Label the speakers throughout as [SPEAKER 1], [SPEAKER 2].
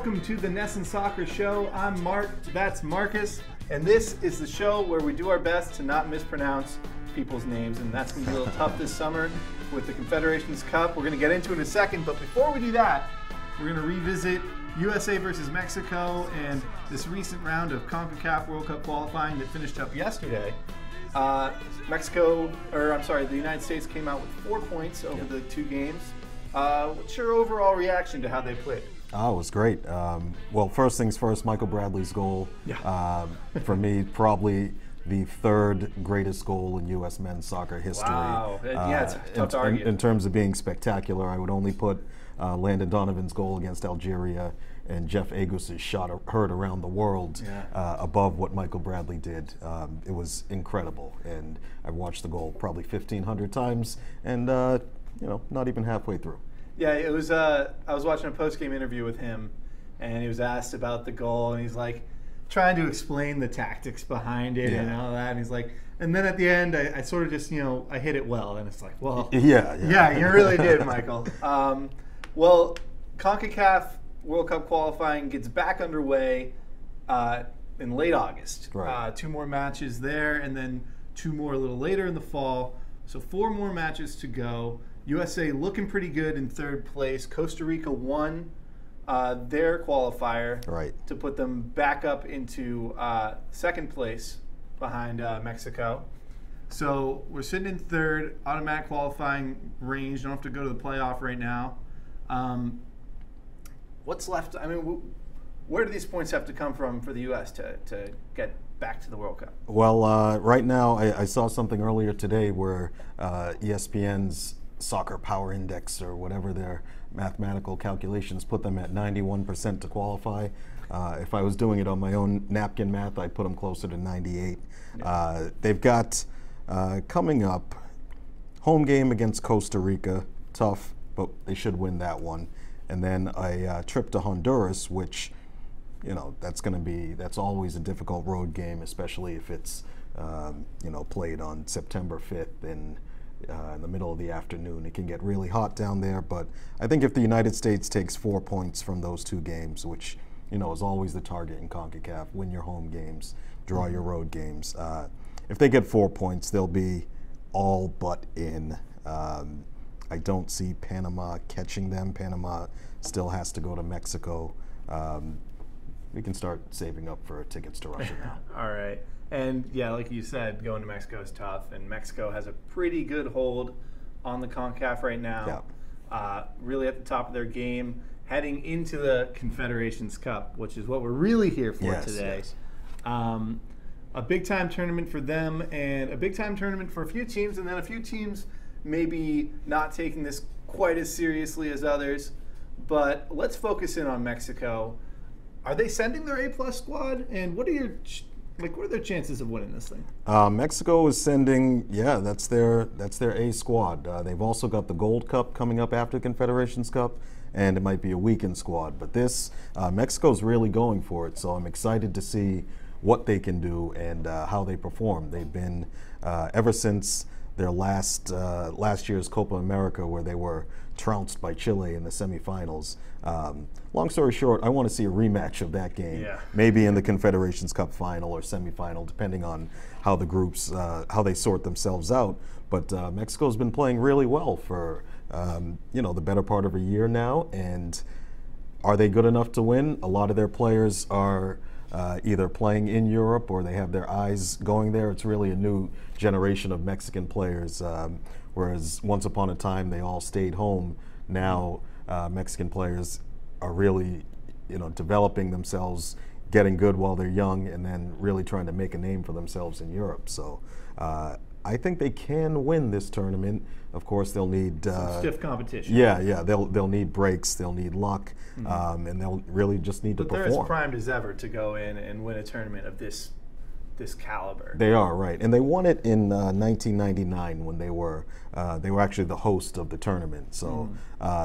[SPEAKER 1] welcome to the NESN Soccer Show. I'm Mark, that's Marcus, and this is the show where we do our best to not mispronounce people's names, and that's going to be a little tough this summer with the Confederations Cup. We're going to get into it in a second, but before we do that, we're going to revisit USA versus Mexico and this recent round of CONCACAF World Cup qualifying that finished up yesterday. The United States came out with 4 points over the 2 games. What's your overall reaction to how they played?
[SPEAKER 2] Oh, it was great. Well, first things first, Michael Bradley's goal.
[SPEAKER 1] Yeah.
[SPEAKER 2] For me, probably the 3rd greatest goal in U.S. men's soccer history.
[SPEAKER 1] Wow. Yeah, it's tough to argue.
[SPEAKER 2] In terms of being spectacular, I would only put Landon Donovan's goal against Algeria and Jeff Agus's shot heard around the world above what Michael Bradley did. It was incredible, and I watched the goal probably 1,500 times, and not even halfway through.
[SPEAKER 1] Yeah, it was. I was watching a post-game interview with him, and he was asked about the goal, and he's like trying to explain the tactics behind it and all that. And he's like, and then at the end, I sort of just, I hit it well, and it's like, well, yeah, you really did, Michael. Well, CONCACAF World Cup qualifying gets back underway in late August.
[SPEAKER 2] Right.
[SPEAKER 1] 2 more matches there, and then 2 more a little later in the fall. So 4 more matches to go. USA looking pretty good in 3rd place. Costa Rica won their qualifier to put them back up into 2nd place behind Mexico. So we're sitting in 3rd, automatic qualifying range. Don't have to go to the playoff right now. What's left? I mean, where do these points have to come from for the U.S. to get back to the World Cup?
[SPEAKER 2] Well, right now, I saw something earlier today where ESPN's Soccer Power Index, or whatever their mathematical calculations, put them at 91% to qualify. If I was doing it on my own napkin math, I'd put them closer to 98. They've got coming up home game against Costa Rica, tough, but they should win that one. And then a trip to Honduras, which, that's always a difficult road game, especially if it's played on September 5th in the middle of the afternoon. It can get really hot down there, but I think if the United States takes 4 points from those 2 games, which is always the target in CONCACAF, win your home games, draw your road games. If they get 4 points, they'll be all but in. I don't see Panama catching them. Panama still has to go to Mexico. We can start saving up for tickets to Russia now.
[SPEAKER 1] All right. And yeah, like you said, going to Mexico is tough, and Mexico has a pretty good hold on the CONCACAF right now. Really at the top of their game, heading into the Confederations Cup, which is what we're really here for today.
[SPEAKER 2] Yes.
[SPEAKER 1] A big-time tournament for them, and a big-time tournament for a few teams, and then a few teams maybe not taking this quite as seriously as others. But let's focus in on Mexico. Are they sending their A+ squad, and what are their chances of winning this thing?
[SPEAKER 2] Mexico is sending, that's their A squad. They've also got the Gold Cup coming up after the Confederations Cup, and it might be a weekend squad. But Mexico's really going for it, so I'm excited to see what they can do and how they perform. They've been, ever since their last year's Copa America, where they were trounced by Chile in the semifinals. Long story short, I want to see a rematch of that game, maybe in the Confederations Cup final or semifinal, depending on how the groups, how they sort themselves out. But Mexico's been playing really well for the better part of a year now, and are they good enough to win? A lot of their players are either playing in Europe or they have their eyes going there. It's really a new generation of Mexican players, whereas once upon a time they all stayed home. Now Mexican players are really, developing themselves, getting good while they're young, and then really trying to make a name for themselves in Europe. So I think they can win this tournament. Of course, they'll need
[SPEAKER 1] some stiff competition.
[SPEAKER 2] They'll need breaks, they'll need luck, and they'll really just need to perform.
[SPEAKER 1] But they're as primed as ever to go in and win a tournament of this caliber.
[SPEAKER 2] They are, right, and they won it in 1999 when they were actually the host of the tournament. So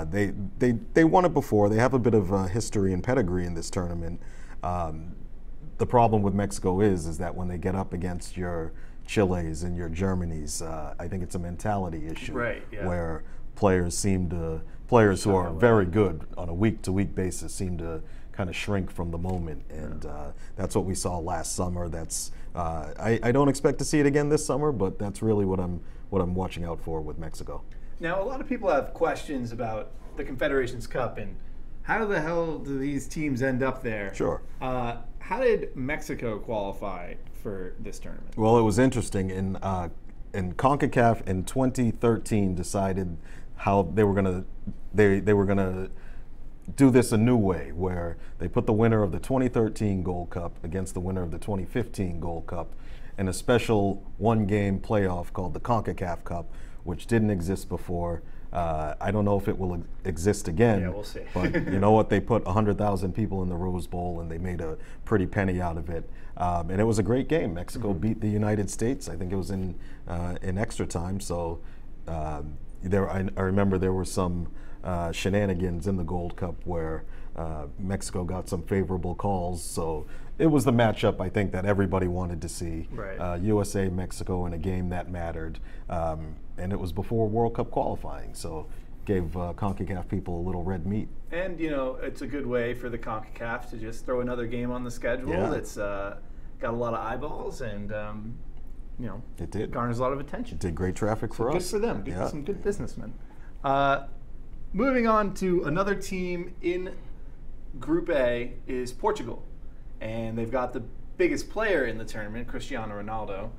[SPEAKER 2] they won it before. They have a bit of history and pedigree in this tournament. The problem with Mexico is that when they get up against your Chiles and your Germanys, I think it's a mentality issue, where players who are very good on a week-to-week basis seem to kind of shrink from the moment, and that's what we saw last summer. That's I don't expect to see it again this summer, but that's really what I'm watching out for with Mexico.
[SPEAKER 1] Now, a lot of people have questions about the Confederations Cup and how the hell do these teams end up there?
[SPEAKER 2] Sure.
[SPEAKER 1] How did Mexico qualify for this tournament?
[SPEAKER 2] Well, it was interesting. In CONCACAF in 2013 decided how they were gonna do this a new way, where they put the winner of the 2013 Gold Cup against the winner of the 2015 Gold Cup in a special one-game playoff called the CONCACAF Cup, which didn't exist before. I don't know if it will exist again.
[SPEAKER 1] Yeah, we'll see.
[SPEAKER 2] But you know what? They put 100,000 people in the Rose Bowl, and they made a pretty penny out of it. And it was a great game. Mexico beat the United States. I think it was in extra time. So I remember there were some shenanigans in the Gold Cup where Mexico got some favorable calls. So it was the matchup I think that everybody wanted to see.
[SPEAKER 1] Right.
[SPEAKER 2] USA, Mexico in a game that mattered. And it was before World Cup qualifying. So gave CONCACAF people a little red meat.
[SPEAKER 1] And, you know, it's a good way for the CONCACAF to just throw another game on the schedule.
[SPEAKER 2] Yeah.
[SPEAKER 1] It's got a lot of eyeballs and, you know,
[SPEAKER 2] It did.
[SPEAKER 1] garners a lot of attention.
[SPEAKER 2] It did great traffic for
[SPEAKER 1] Good
[SPEAKER 2] us.
[SPEAKER 1] for them.
[SPEAKER 2] Yeah.
[SPEAKER 1] Some good businessmen. Moving on to another team in Group A is Portugal. And they've got the biggest player in the tournament, Cristiano Ronaldo,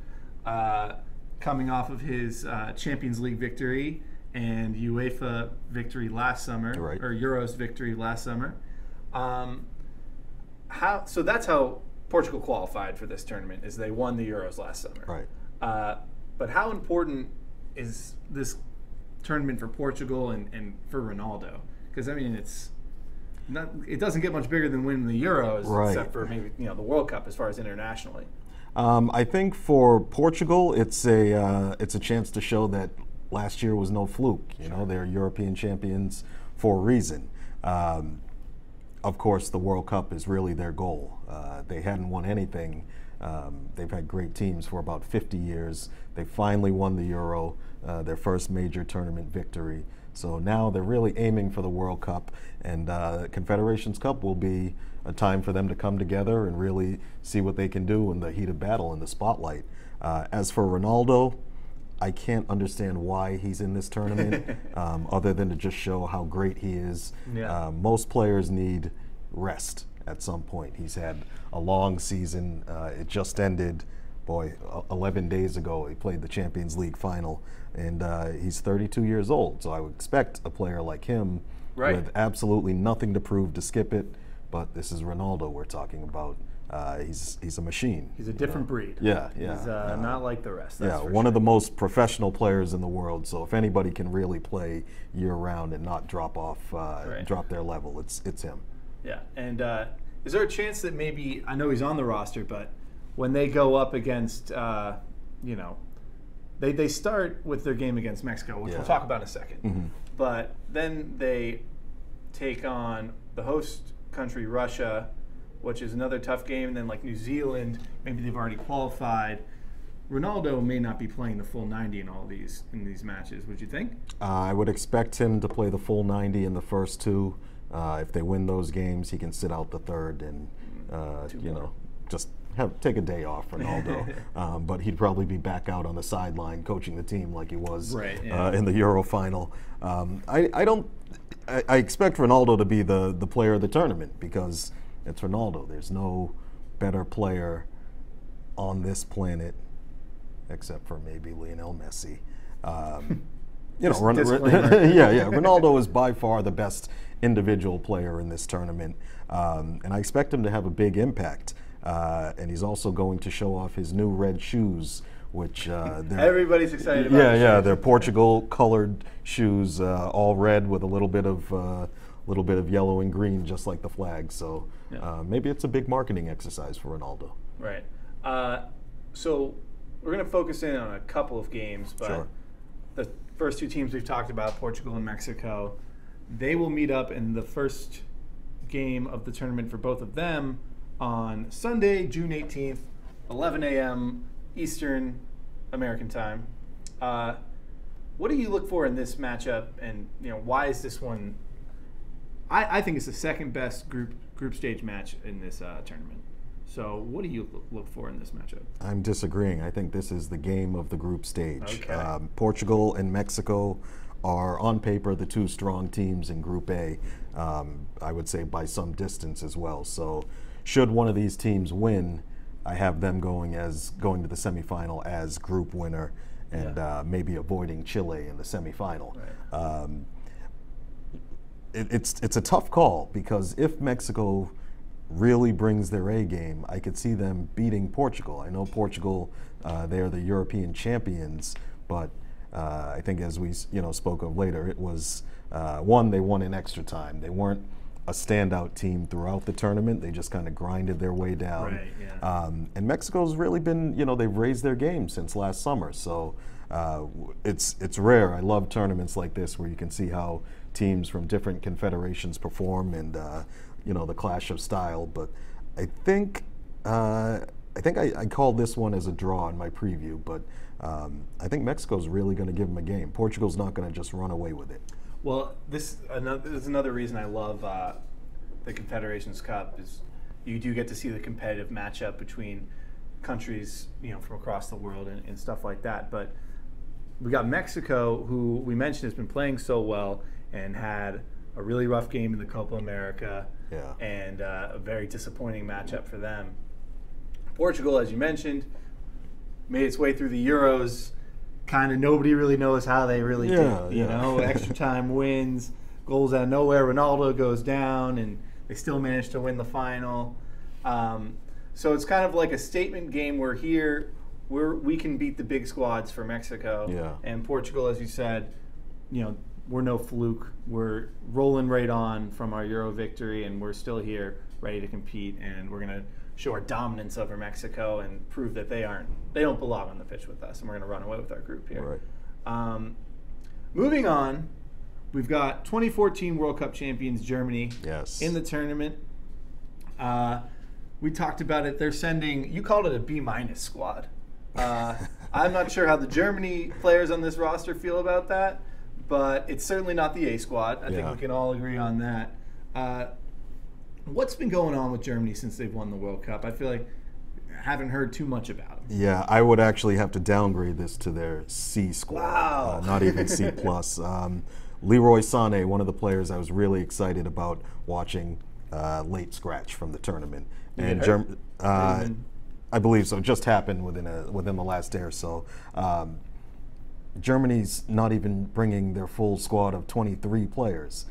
[SPEAKER 1] coming off of his Champions League victory and UEFA victory last summer,
[SPEAKER 2] Right.
[SPEAKER 1] or Euros victory last summer. So that's how Portugal qualified for this tournament, is they won the Euros last summer.
[SPEAKER 2] Right.
[SPEAKER 1] But how important is this tournament for Portugal and for Ronaldo? Because I mean, it doesn't get much bigger than winning the Euros,
[SPEAKER 2] Right.
[SPEAKER 1] except for maybe the World Cup as far as internationally.
[SPEAKER 2] I think for Portugal, it's a chance to show that last year was no fluke. You know, they're European champions for a reason. Of course, the World Cup is really their goal. They hadn't won anything. They've had great teams for about 50 years. They finally won the Euro, their first major tournament victory. So now they're really aiming for the World Cup, and Confederations Cup will be a time for them to come together and really see what they can do in the heat of battle in the spotlight. As for Ronaldo, I can't understand why he's in this tournament, other than to just show how great he is.
[SPEAKER 1] Yeah.
[SPEAKER 2] Most players need rest at some point. He's had a long season. It just ended, 11 days ago. He played the Champions League final, and he's 32 years old. So I would expect a player like him with absolutely nothing to prove to skip it. But this is Ronaldo we're talking about. He's a machine.
[SPEAKER 1] He's a different breed.
[SPEAKER 2] Yeah.
[SPEAKER 1] He's not like the rest. That's
[SPEAKER 2] One of the most professional players in the world. So if anybody can really play year-round and not drop off, drop their level, it's him.
[SPEAKER 1] Yeah, and is there a chance that maybe, I know he's on the roster, but when they go up against, they start with their game against Mexico, which we'll talk about in a second. But then they take on the host country, Russia, which is another tough game, and then like New Zealand, maybe they've already qualified. Ronaldo may not be playing the full 90 in these matches. Would you think? I
[SPEAKER 2] would expect him to play the full 90 in the first two. If they win those games, he can sit out the third and just take a day off, Ronaldo. But he'd probably be back out on the sideline coaching the team like he was in the Euro final. I expect Ronaldo to be the player of the tournament because it's Ronaldo. There's no better player on this planet except for maybe Lionel Messi. Ronaldo is by far the best individual player in this tournament, and I expect him to have a big impact. And he's also going to show off his new red shoes, which
[SPEAKER 1] everybody's excited about.
[SPEAKER 2] They're Portugal-colored shoes, all red with a little bit of yellow and green, just like the flag. So maybe it's a big marketing exercise for Ronaldo.
[SPEAKER 1] Right. So we're going to focus in on a couple of games, but the first two teams we've talked about, Portugal and Mexico, they will meet up in the first game of the tournament for both of them on Sunday, June 18th, 11 a.m. Eastern American time. What do you look for in this matchup, and why is this one? I think it's the second best group group stage match in this tournament. So what do you look for in this matchup?
[SPEAKER 2] I'm disagreeing. I think this is the game of the group stage.
[SPEAKER 1] Okay.
[SPEAKER 2] Portugal and Mexico are on paper the two strong teams in Group A, I would say by some distance as well. So should one of these teams win, I have them going to the semifinal as group winner and maybe avoiding Chile in the semifinal.
[SPEAKER 1] Right.
[SPEAKER 2] It's a tough call because if Mexico really brings their A game, I could see them beating Portugal. I know Portugal, they are the European champions, but I think as we spoke of later, it was one, they won in extra time. They weren't a standout team throughout the tournament. They just kind of grinded their way down.
[SPEAKER 1] Right, yeah.
[SPEAKER 2] And Mexico's really been, they've raised their game since last summer. So it's rare. I love tournaments like this where you can see how teams from different confederations perform and the clash of style. But I think I called this one as a draw in my preview, but I think Mexico's really going to give them a game. Portugal's not going to just run away with it.
[SPEAKER 1] Well, this is another reason I love the Confederations Cup is you do get to see the competitive matchup between countries, from across the world and stuff like that. But we got Mexico, who we mentioned has been playing so well and had a really rough game in the Copa America, and a very disappointing matchup for them. Portugal, as you mentioned, made its way through the Euros. Kind of nobody really knows how they really did. Extra time wins, goals out of nowhere. Ronaldo goes down, and they still managed to win the final. So it's kind of like a statement game. We're here. We can beat the big squads for Mexico.
[SPEAKER 2] Yeah.
[SPEAKER 1] And Portugal, as you said, we're no fluke. We're rolling right on from our Euro victory, and we're still here, ready to compete. And we're gonna show our dominance over Mexico and prove that they don't belong on the pitch with us, and we're going to run away with our group here.
[SPEAKER 2] Right.
[SPEAKER 1] Moving on, we've got 2014 World Cup champions Germany in the tournament. We talked about it. They're sending, you called it a B- squad. I'm not sure how the Germany players on this roster feel about that, but it's certainly not the A squad. I think we can all agree on that. What's been going on with Germany since they've won the World Cup? I feel like I haven't heard too much about them.
[SPEAKER 2] Yeah, I would actually have to downgrade this to their C squad,
[SPEAKER 1] wow.
[SPEAKER 2] Not even C+. Leroy Sané, one of the players I was really excited about watching late scratch from the tournament. And I believe so. It just happened within the last day or so. Germany's not even bringing their full squad of 23 players.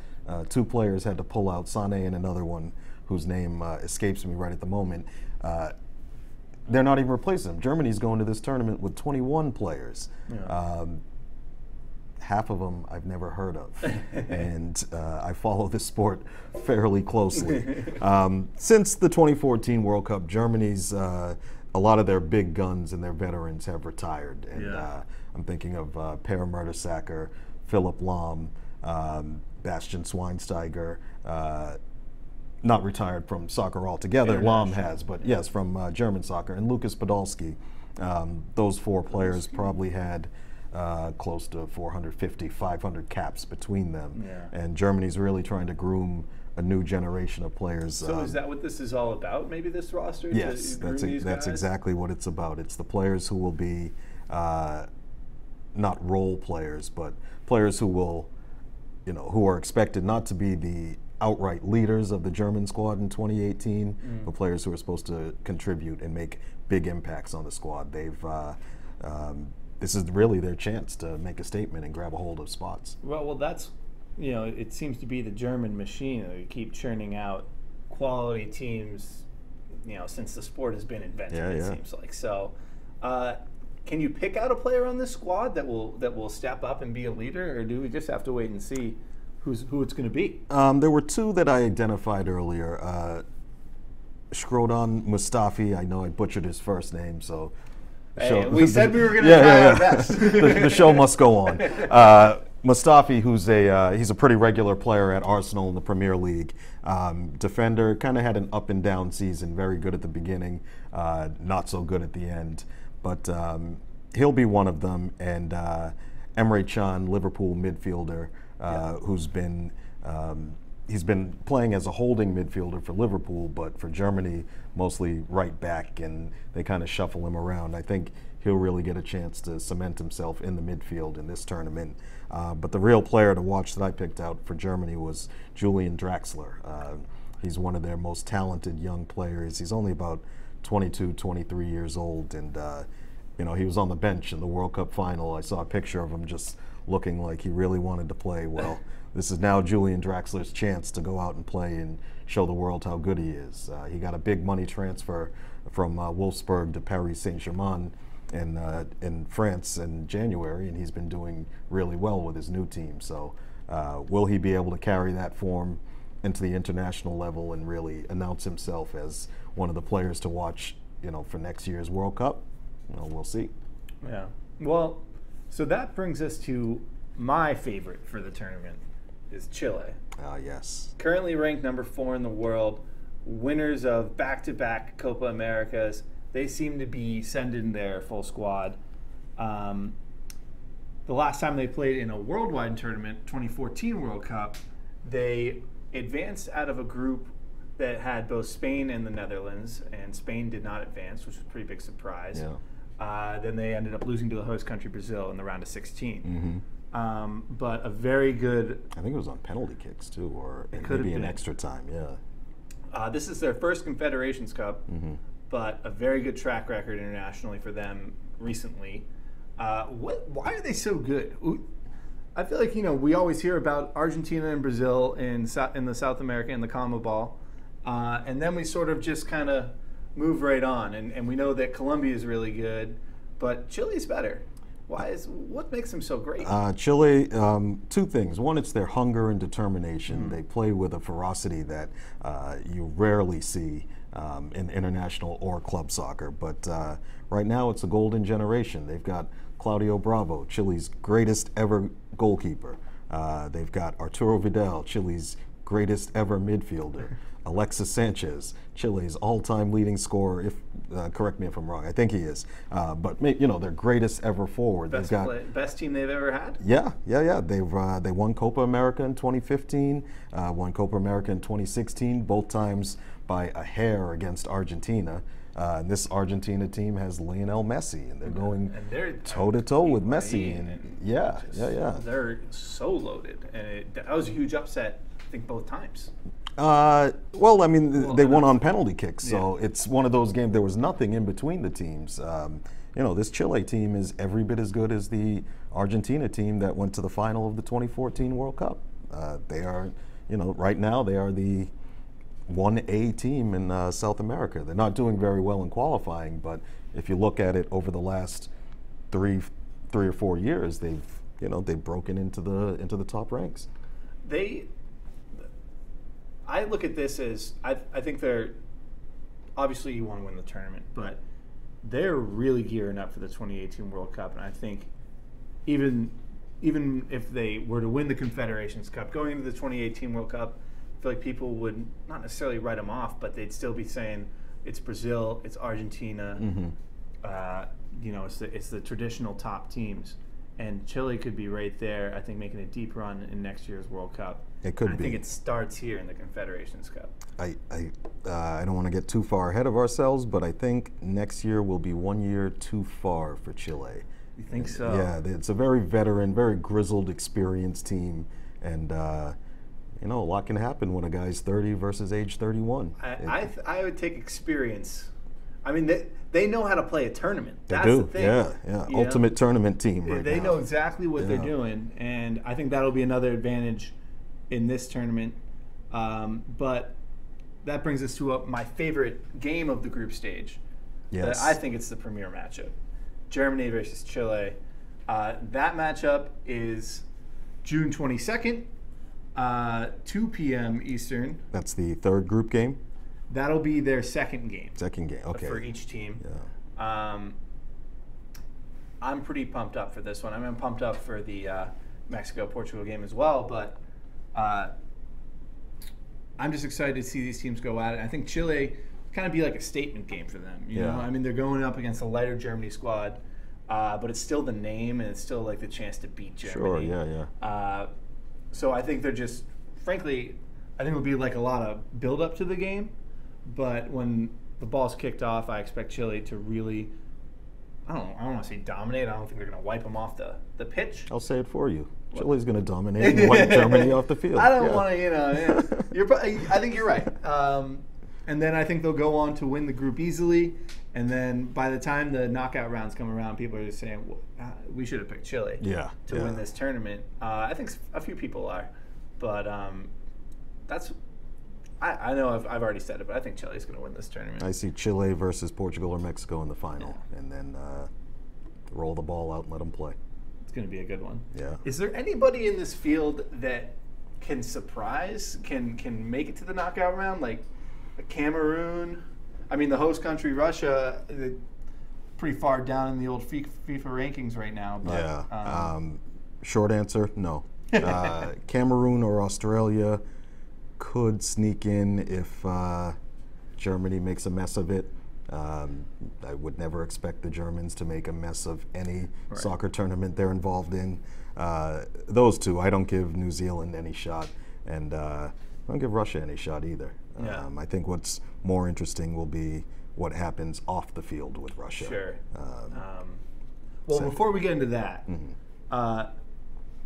[SPEAKER 2] Two players had to pull out, Sané and another one whose name escapes me right at the moment. They're not even replacing them. Germany's going to this tournament with 21 players.
[SPEAKER 1] Yeah.
[SPEAKER 2] Half of them I've never heard of, and I follow this sport fairly closely. Since the 2014 World Cup, Germany's a lot of their big guns and their veterans have retired, and I'm thinking of Per Mertesacker, Philipp Lahm, Bastian Schweinsteiger, not retired from soccer altogether. Lahm has, but yes, from German soccer, and Lukas Podolski. Those four players probably had close to 450, 500 caps between them.
[SPEAKER 1] Yeah.
[SPEAKER 2] And Germany's really trying to groom a new generation of players.
[SPEAKER 1] So is that what this is all about, maybe this roster?
[SPEAKER 2] Yes, that's exactly what it's about. It's the players who will be not role players, but players who will, who are expected not to be the outright leaders of the German squad in 2018, but players who are supposed to contribute and make big impacts on the squad. This is really their chance to make a statement and grab a hold of spots.
[SPEAKER 1] Well, that's, it seems to be the German machine. They keep churning out quality teams, since the sport has been invented, it seems like. So, can you pick out a player on this squad that will step up and be a leader, or do we just have to wait and see who it's going to be?
[SPEAKER 2] There were two that I identified earlier. Shkodran Mustafi, I know I butchered his first name, so...
[SPEAKER 1] we said we were going to try our best.
[SPEAKER 2] The show must go on. Mustafi, he's a pretty regular player at Arsenal in the Premier League. Defender, kind of had an up and down season, very good at the beginning, not so good at the end. But he'll be one of them. And Emre Can, Liverpool midfielder, who's been he's been playing as a holding midfielder for Liverpool, but for Germany, mostly right back, and they kind of shuffle him around. I think he'll really get a chance to cement himself in the midfield in this tournament. But the real player to watch that I picked out for Germany was Julian Draxler. He's one of their most talented young players. He's only about 22, 23 years old, and you know, he was on the bench in the World Cup final. I saw a picture of him just looking like he really wanted to play. Well, this is now Julian Draxler's chance to go out and play and show the world how good he is. He got a big money transfer from Wolfsburg to Paris Saint-Germain in France in January, and he's been doing really well with his new team. So will he be able to carry that form into the international level and really announce himself as one of the players to watch, you know, for next year's World Cup? You know, we'll see.
[SPEAKER 1] Yeah. Well, so that brings us to my favorite for the tournament is Chile.
[SPEAKER 2] Yes.
[SPEAKER 1] Currently ranked number 4 in the world, winners of back-to-back Copa Americas. They seem to be sending their full squad. The last time they played in a worldwide tournament, 2014 World Cup, they advanced out of a group that had both Spain and the Netherlands, and Spain did not advance, which was a pretty big surprise.
[SPEAKER 2] Yeah.
[SPEAKER 1] Then they ended up losing to the host country, Brazil, in the round of 16.
[SPEAKER 2] Mm-hmm.
[SPEAKER 1] But a very good...
[SPEAKER 2] I think it was on penalty kicks, too, or
[SPEAKER 1] maybe
[SPEAKER 2] in extra time, yeah.
[SPEAKER 1] This is their first Confederations Cup, but a very good track record internationally for them recently. Why are they so good? I feel like, you know, we always hear about Argentina and Brazil in the South America and the CONMEBOL, and then we sort of just kind of move right on, and we know that Colombia is really good, but Chile's better. What makes them so great?
[SPEAKER 2] Chile, two things. One, it's their hunger and determination. They play with a ferocity that you rarely see in international or club soccer. But right now, it's a golden generation. They've got Claudio Bravo, Chile's greatest ever goalkeeper. They've got Arturo Vidal, Chile's greatest ever midfielder. Alexis Sanchez, Chile's all-time leading scorer. If correct me if I'm wrong, I think he is. But you know, their greatest ever forward.
[SPEAKER 1] Best team they've ever had.
[SPEAKER 2] Yeah. They won Copa America in 2015, won Copa America in 2016, both times by a hair against Argentina. And this Argentina team has Lionel Messi, and they're going toe-to-toe with Messi.
[SPEAKER 1] They're so loaded, and that was a huge upset, I think, both times.
[SPEAKER 2] Well, I mean, they won on penalty kicks, so it's one of those games. There was nothing in between the teams. You know, this Chile team is every bit as good as the Argentina team that went to the final of the 2014 World Cup. They are, you know, right now they are the 1A team in South America. They're not doing very well in qualifying, but if you look at it over the last three or 4 years, they've broken into the top ranks.
[SPEAKER 1] I look at this as I think they're obviously you want to win the tournament, but they're really gearing up for the 2018 World Cup, and I think even if they were to win the Confederations Cup, going into the 2018 World Cup, I feel like people would not necessarily write them off, but they'd still be saying it's Brazil, it's Argentina, you know, it's the traditional top teams, and Chile could be right there. I think making a deep run in next year's World Cup.
[SPEAKER 2] It could be.
[SPEAKER 1] I think it starts here in the Confederations Cup.
[SPEAKER 2] I don't want to get too far ahead of ourselves, but I think next year will be 1 year too far for Chile.
[SPEAKER 1] You think so?
[SPEAKER 2] Yeah, it's a very veteran, very grizzled, experienced team, and you know, a lot can happen when a guy's 30 versus age 31.
[SPEAKER 1] I would take experience. I mean, they know how to play a tournament. That's
[SPEAKER 2] the
[SPEAKER 1] thing.
[SPEAKER 2] Yeah. Ultimate tournament team right now.
[SPEAKER 1] They know exactly what they're doing, and I think that'll be another advantage in this tournament. But that brings us to my favorite game of the group stage.
[SPEAKER 2] Yes.
[SPEAKER 1] I think it's the premier matchup. Germany versus Chile. That matchup is June 22nd, 2 p.m. Eastern.
[SPEAKER 2] That's the third group game?
[SPEAKER 1] That'll be their second game.
[SPEAKER 2] Okay.
[SPEAKER 1] For each team.
[SPEAKER 2] Yeah.
[SPEAKER 1] I'm pretty pumped up for this one. I'm pumped up for the Mexico-Portugal game as well, but I'm just excited to see these teams go at it. I think Chile kind of be like a statement game for them. You know, I mean, they're going up against a lighter Germany squad, but it's still the name and it's still like the chance to beat Germany.
[SPEAKER 2] Sure, yeah.
[SPEAKER 1] So I think they're just, frankly, I think it'll be like a lot of build up to the game, but when the ball's kicked off, I expect Chile to really, I don't want to say dominate. I don't think they're going to wipe them off the pitch.
[SPEAKER 2] I'll say it for you. Chile's going to dominate and wipe Germany off the field.
[SPEAKER 1] I don't want to, I think you're right. And then I think they'll go on to win the group easily. And then by the time the knockout rounds come around, people are just saying, well, we should have picked Chile to win this tournament. I think a few people are. But that's... I know I've already said it, but I think Chile's going to win this tournament.
[SPEAKER 2] I see Chile versus Portugal or Mexico in the final, and then roll the ball out and let them play.
[SPEAKER 1] It's going to be a good one.
[SPEAKER 2] Yeah.
[SPEAKER 1] Is there anybody in this field that can surprise, can make it to the knockout round, like Cameroon? I mean, the host country, Russia, they're pretty far down in the old FIFA rankings right now. But,
[SPEAKER 2] yeah. Short answer, no. Cameroon or Australia could sneak in if Germany makes a mess of it. I would never expect the Germans to make a mess of any soccer tournament they're involved in. Those two, I don't give New Zealand any shot, and I don't give Russia any shot either.
[SPEAKER 1] Yeah.
[SPEAKER 2] I think what's more interesting will be what happens off the field with Russia.
[SPEAKER 1] Sure. Well, before we get into that,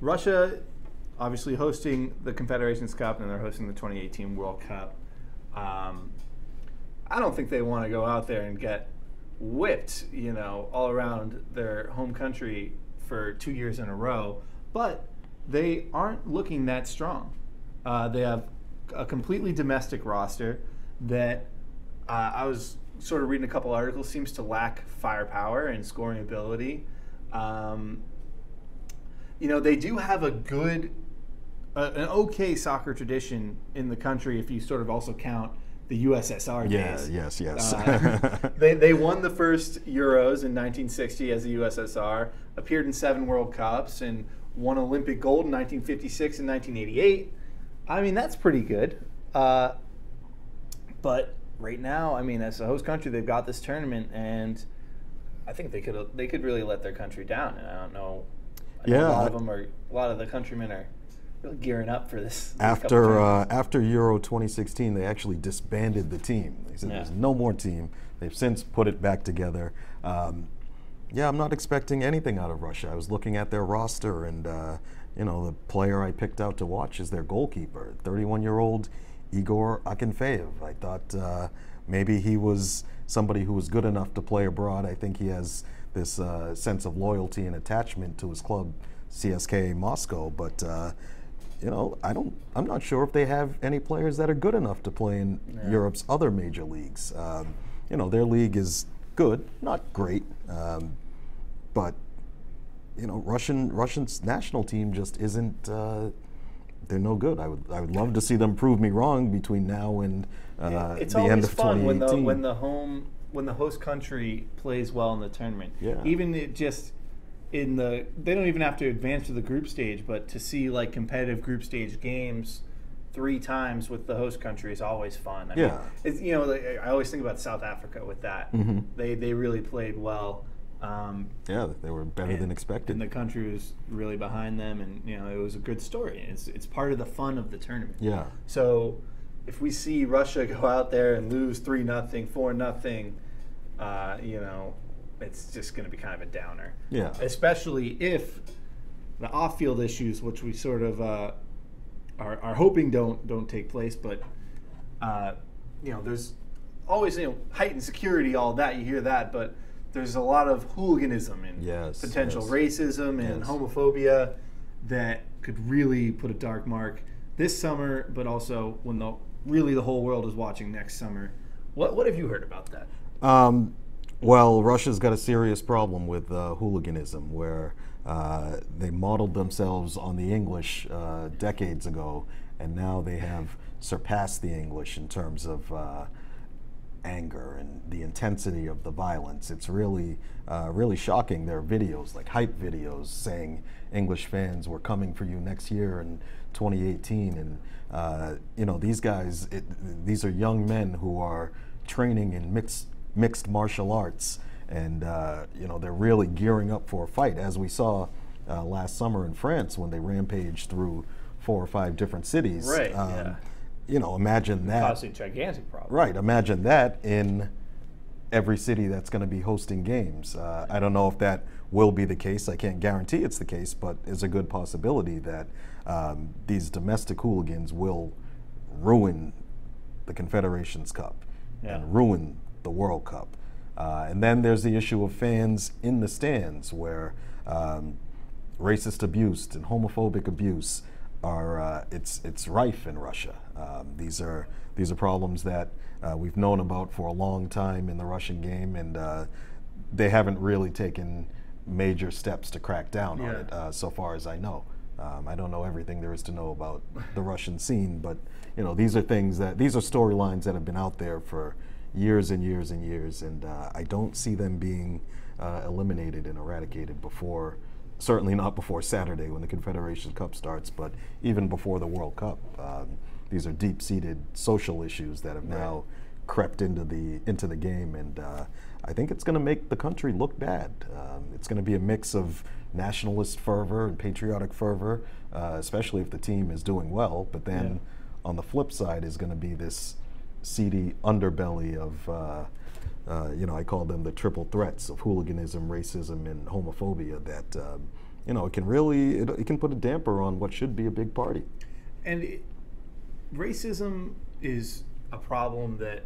[SPEAKER 1] Russia obviously hosting the Confederations Cup, and they're hosting the 2018 World Cup. I don't think they want to go out there and get whipped, all around their home country for 2 years in a row, but they aren't looking that strong. They have a completely domestic roster that I was sort of reading a couple articles, seems to lack firepower and scoring ability. They do have an okay soccer tradition in the country if you sort of also count the USSR days.
[SPEAKER 2] Yes.
[SPEAKER 1] They won the first Euros in 1960 as the USSR, appeared in 7 World Cups, and won Olympic gold in 1956 and 1988. I mean, that's pretty good. But right now, I mean, as a host country, they've got this tournament, and I think they could really let their country down. And I don't know. A lot of the countrymen are really gearing up for this.
[SPEAKER 2] After Euro 2016, they actually disbanded the team. They said there's no more team. They've since put it back together. I'm not expecting anything out of Russia. I was looking at their roster, and the player I picked out to watch is their goalkeeper, 31-year-old Igor Akinfeev. I thought maybe he was somebody who was good enough to play abroad. I think he has this sense of loyalty and attachment to his club, CSKA Moscow. But I'm not sure if they have any players that are good enough to play in Europe's other major leagues. Their league is good, not great, but Russian's national team just isn't. They're no good. I would love to see them prove me wrong between now and
[SPEAKER 1] it's
[SPEAKER 2] the end of 2018.
[SPEAKER 1] It's always fun when the host country plays well in the tournament.
[SPEAKER 2] Yeah.
[SPEAKER 1] Even they don't even have to advance to the group stage, but to see like competitive group stage games 3 times with the host country is always fun. I mean, it's, I always think about South Africa with that.
[SPEAKER 2] Mm-hmm.
[SPEAKER 1] They really played well.
[SPEAKER 2] They were better than expected.
[SPEAKER 1] And the country was really behind them, and it was a good story. It's part of the fun of the tournament.
[SPEAKER 2] Yeah.
[SPEAKER 1] So if we see Russia go out there and lose 3-0, 4-0, it's just going to be kind of a downer.
[SPEAKER 2] Yeah.
[SPEAKER 1] Especially if the off-field issues, which we sort of are hoping don't take place, but there's always heightened security, all that, you hear that, but there's a lot of hooliganism and potential racism and homophobia that could really put a dark mark this summer, but also when the whole world is watching next summer. What have you heard about that?
[SPEAKER 2] Well, Russia's got a serious problem with hooliganism, where they modeled themselves on the English decades ago, and now they have surpassed the English in terms of anger and the intensity of the violence. It's really shocking. There are videos, like hype videos, saying English fans, we're coming for you next year in 2018. And these guys, these are young men who are training in mixed martial arts, and they're really gearing up for a fight, as we saw last summer in France when they rampaged through 4 or 5 different cities.
[SPEAKER 1] Right.
[SPEAKER 2] imagine that.
[SPEAKER 1] Causing a gigantic problem.
[SPEAKER 2] Right. Imagine that in every city that's going to be hosting games. I don't know if that will be the case. I can't guarantee it's the case, but it's a good possibility that these domestic hooligans will ruin the Confederations Cup and ruin the World Cup. And then there's the issue of fans in the stands where racist abuse and homophobic abuse are it's rife in Russia. These are problems that we've known about for a long time in the Russian game, and they haven't really taken major steps to crack down on it, so far as I know. I don't know everything there is to know about the Russian scene, but these are storylines that have been out there for years and years and years, and I don't see them being eliminated and eradicated before. Certainly not before Saturday when the Confederations Cup starts, but even before the World Cup. These are deep-seated social issues that have now crept into the game, and I think it's going to make the country look bad. It's going to be a mix of nationalist fervor and patriotic fervor, especially if the team is doing well. But then on the flip side is going to be this seedy underbelly of I call them the triple threats of hooliganism, racism, and homophobia that it can put a damper on what should be a big party.
[SPEAKER 1] And racism is a problem that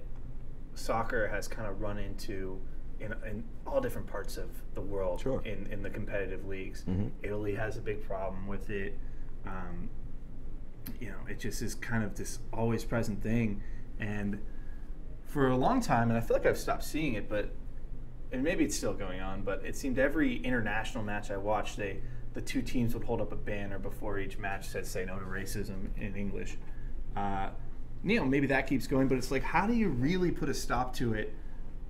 [SPEAKER 1] soccer has kind of run into in all different parts of the world.
[SPEAKER 2] Sure.
[SPEAKER 1] in the competitive leagues. Mm-hmm. Italy has a big problem with it. It just is kind of this always present thing. And for a long time, and I feel like I've stopped seeing it, and maybe it's still going on, but it seemed every international match I watched, the two teams would hold up a banner before each match that say no to racism in English. Maybe that keeps going, but it's like, how do you really put a stop to it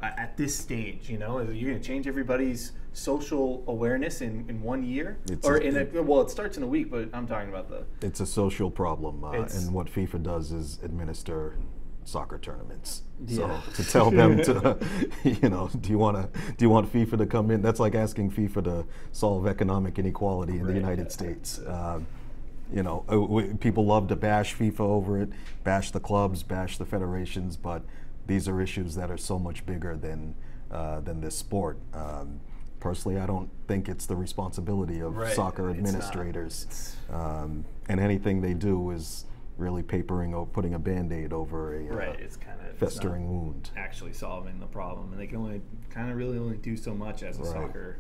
[SPEAKER 1] at this stage? Are you going to change everybody's social awareness in 1 year? It starts in a week, but I'm talking about
[SPEAKER 2] It's a social problem, and what FIFA does is administer soccer tournaments. So to tell them to, do you want FIFA to come in? That's like asking FIFA to solve economic inequality in the United States. People love to bash FIFA over it, bash the clubs, bash the federations, but these are issues that are so much bigger than this sport. Personally, I don't think it's the responsibility of soccer administrators, and anything they do is really papering or putting a Band-Aid over a
[SPEAKER 1] it's kind of
[SPEAKER 2] festering wound.
[SPEAKER 1] Actually solving the problem, and they can only do so much as a soccer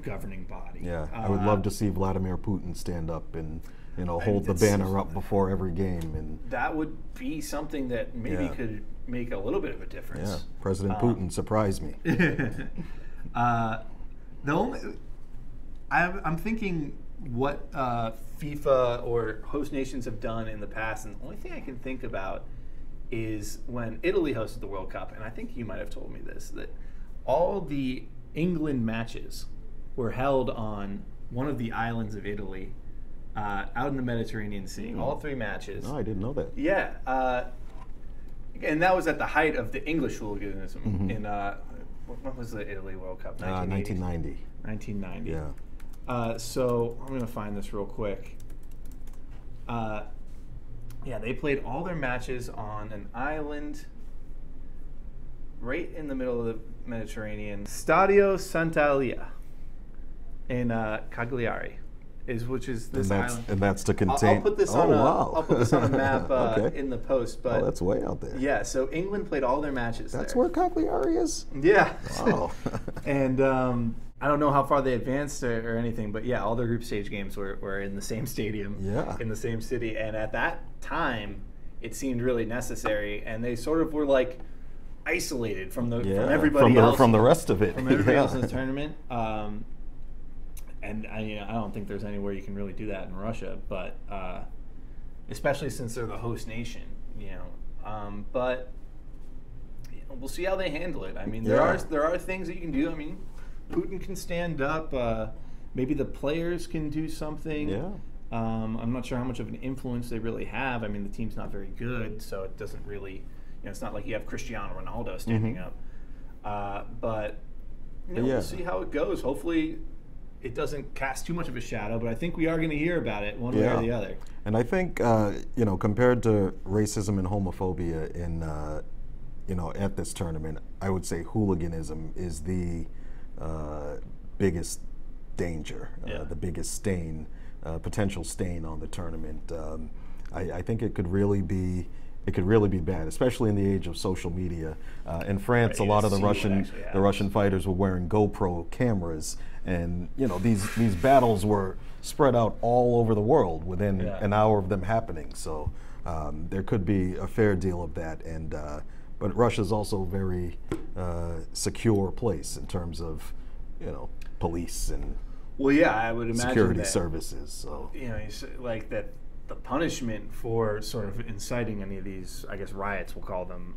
[SPEAKER 1] governing body.
[SPEAKER 2] Yeah, I would love to see Vladimir Putin stand up and hold the banner up before every game, and
[SPEAKER 1] that would be something that maybe could make a little bit of a difference.
[SPEAKER 2] Yeah, President Putin surprised me.
[SPEAKER 1] I'm thinking what FIFA or host nations have done in the past, and the only thing I can think about is when Italy hosted the World Cup, and I think you might have told me this, that all the England matches were held on one of the islands of Italy out in the Mediterranean Sea. All three matches.
[SPEAKER 2] No, I didn't know that.
[SPEAKER 1] Yeah. And that was at the height of the English hooliganism in, what was the Italy World Cup?
[SPEAKER 2] 1990.
[SPEAKER 1] 1990.
[SPEAKER 2] Yeah.
[SPEAKER 1] So I'm going to find this real quick. They played all their matches on an island right in the middle of the Mediterranean. Stadio Sant'Elia in Cagliari, which is this island.
[SPEAKER 2] And that's to contain.
[SPEAKER 1] I'll put this on I'll put this on a map in the post. But
[SPEAKER 2] that's way out there.
[SPEAKER 1] Yeah, so England played all their matches
[SPEAKER 2] That's
[SPEAKER 1] there.
[SPEAKER 2] where Cagliari is?
[SPEAKER 1] Yeah.
[SPEAKER 2] Wow.
[SPEAKER 1] And I don't know how far they advanced or anything, but yeah, all their group stage games were in the same stadium, in the same city. And at that time, it seemed really necessary, and they sort of were like isolated from everybody else,
[SPEAKER 2] from the rest of it,
[SPEAKER 1] from everybody else in the tournament. And I don't think there's anywhere you can really do that in Russia, but especially since they're the host nation, But we'll see how they handle it. I mean, there are things that you can do. I mean, Putin can stand up. Maybe the players can do something.
[SPEAKER 2] Yeah.
[SPEAKER 1] I'm not sure how much of an influence they really have. I mean, the team's not very good, so it doesn't really. It's not like you have Cristiano Ronaldo standing up. But we'll see how it goes. Hopefully, it doesn't cast too much of a shadow, but I think we are going to hear about it one way or the other.
[SPEAKER 2] And I think, compared to racism and homophobia in, at this tournament, I would say hooliganism is the biggest danger, the biggest stain, potential stain on the tournament. I think it could really be bad, especially in the age of social media. In France, a lot of the Russian fighters were wearing GoPro cameras, and these battles were spread out all over the world within an hour of them happening. So there could be a fair deal of that, and but Russia's also a very secure place in terms of police and
[SPEAKER 1] I would imagine
[SPEAKER 2] security services. So
[SPEAKER 1] like that. The punishment for sort of inciting any of these, I guess, riots, we'll call them,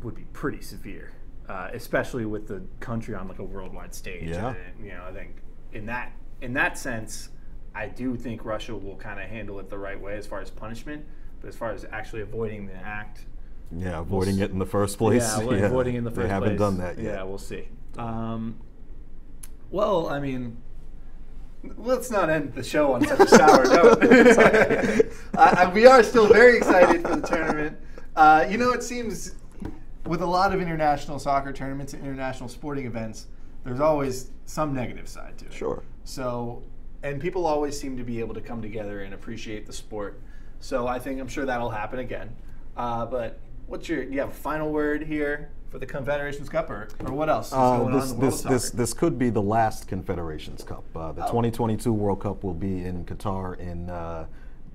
[SPEAKER 1] would be pretty severe, especially with the country on like a worldwide stage.
[SPEAKER 2] Yeah.
[SPEAKER 1] And, I think in that sense, I do think Russia will kind of handle it the right way as far as punishment, but as far as actually avoiding the act,
[SPEAKER 2] avoiding it in the first place.
[SPEAKER 1] Avoiding it in the first place.
[SPEAKER 2] They haven't done that yet.
[SPEAKER 1] Yeah, we'll see. Well, I mean, let's not end the show on such a sour note. We are still very excited for the tournament. It seems with a lot of international soccer tournaments and international sporting events, there's always some negative side to it.
[SPEAKER 2] Sure.
[SPEAKER 1] So, and people always seem to be able to come together and appreciate the sport. So I'm sure that'll happen again. But you have a final word here for the Confederations Cup, or what else is going on in the world of soccer?
[SPEAKER 2] This could be the last Confederations Cup. The 2022 World Cup will be in Qatar in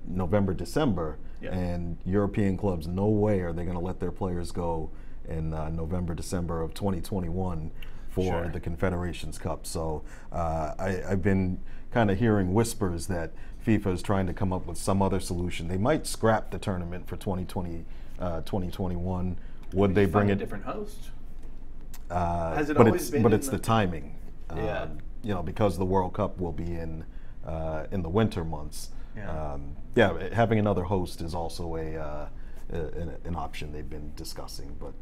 [SPEAKER 2] November, December, and European clubs, no way are they going to let their players go in November, December of 2021 for the Confederations Cup. So I've been kind of hearing whispers that FIFA is trying to come up with some other solution. They might scrap the tournament for 2021. Would they bring
[SPEAKER 1] a different host? Has it
[SPEAKER 2] but
[SPEAKER 1] always been?
[SPEAKER 2] But it's the timing. Because the World Cup will be in the winter months. Having another host is also an option they've been discussing. But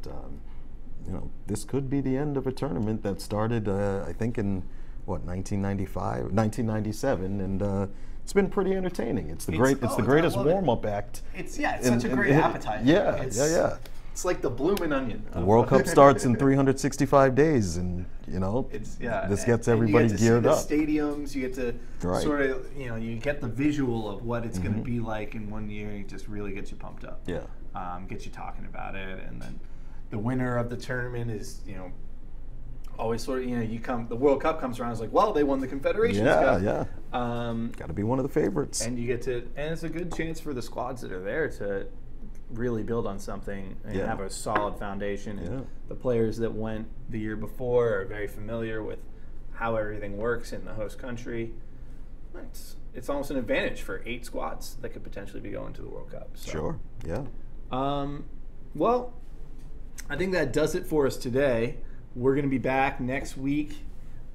[SPEAKER 2] this could be the end of a tournament that started, I think, in 1997, and it's been pretty entertaining. It's the greatest warm-up act.
[SPEAKER 1] It's such a great appetite.
[SPEAKER 2] Yeah.
[SPEAKER 1] It's like the bloomin' onion.
[SPEAKER 2] The World Cup starts in 365 days, and this gets everybody geared up.
[SPEAKER 1] You get to see the stadiums. You get to sort of you get the visual of what it's going to be like in 1 year. It just really gets you pumped up.
[SPEAKER 2] Yeah.
[SPEAKER 1] Gets you talking about it, and then the winner of the tournament is always sort of the World Cup comes around. It's like, well, they won the Confederations Cup. Got
[SPEAKER 2] to be one of the favorites.
[SPEAKER 1] And and it's a good chance for the squads that are there to really build on something and have a solid foundation. And the players that went the year before are very familiar with how everything works in the host country. It's almost an advantage for 8 squads that could potentially be going to the World Cup. So.
[SPEAKER 2] Sure. Yeah.
[SPEAKER 1] Well, I think that does it for us today. We're going to be back next week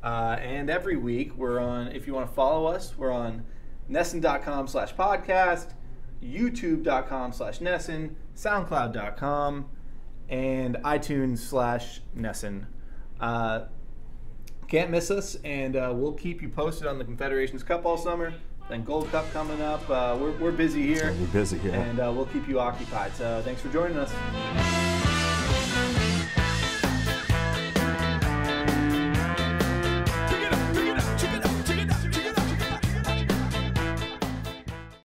[SPEAKER 1] and every week. We're on, if you want to follow us, we're on NESN.com/podcast, YouTube.com/NESN, SoundCloud.com, and iTunes/NESN. Can't miss us, and we'll keep you posted on the Confederations Cup all summer. Then Gold Cup coming up. We're busy here.
[SPEAKER 2] We're busy here.
[SPEAKER 1] And we'll keep you occupied. So thanks for joining us.